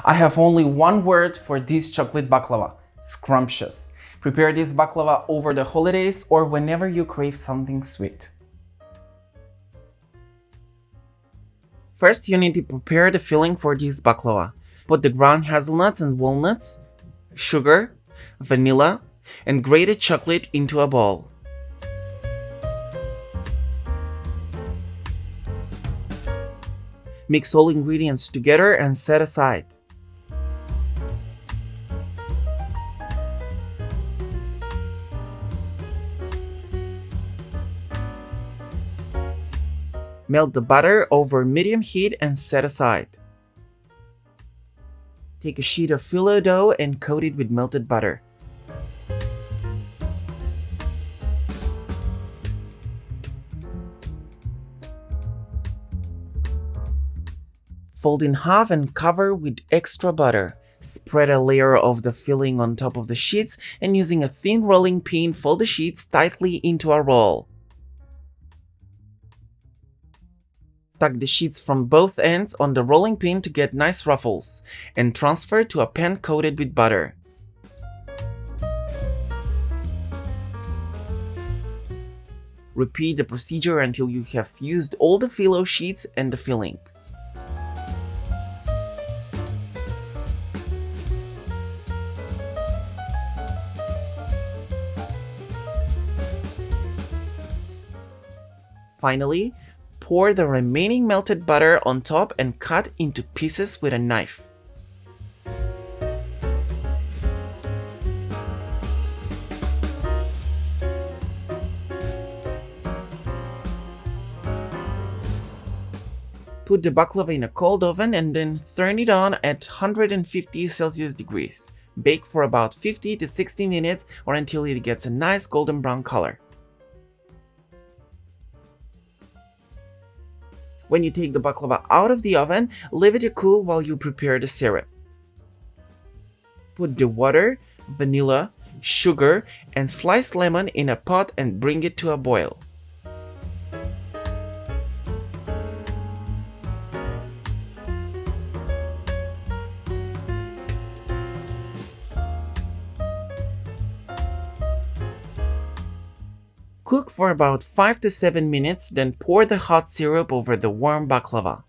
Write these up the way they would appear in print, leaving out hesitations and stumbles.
I have only one word for this chocolate baklava: scrumptious. Prepare this baklava over the holidays or whenever you crave something sweet. First, you need to prepare the filling for this baklava. Put the ground hazelnuts and walnuts, sugar, vanilla, and grated chocolate into a bowl. Mix all ingredients together and set aside. Melt the butter over medium heat and set aside. Take a sheet of phyllo dough and coat it with melted butter. Fold in half and cover with extra butter. Spread a layer of the filling on top of the sheets and using a thin rolling pin, fold the sheets tightly into a roll. Tuck the sheets from both ends on the rolling pin to get nice ruffles, and transfer to a pan coated with butter. Repeat the procedure until you have used all the phyllo sheets and the filling. Finally, pour the remaining melted butter on top and cut into pieces with a knife. Put the baklava in a cold oven and then turn it on at 150 Celsius degrees. Bake for about 50 to 60 minutes or until it gets a nice golden brown color. When you take the baklava out of the oven, leave it to cool while you prepare the syrup. Put the water, vanilla, sugar, and sliced lemon in a pot and bring it to a boil. Cook for about 5 to 7 minutes, then pour the hot syrup over the warm baklava.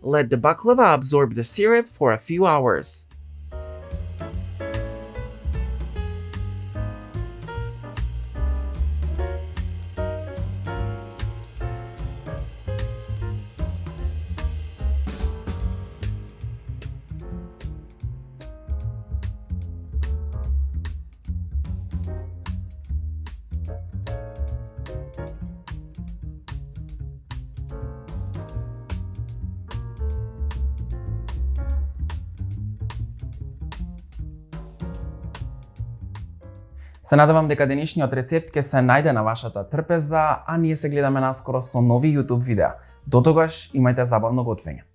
Let the baklava absorb the syrup for a few hours. Се надевам дека денешниот рецепт ќе се најде на вашата трпеза, а ние се гледаме наскоро со нови YouTube видеа. Дотогаш имајте забавно готвење.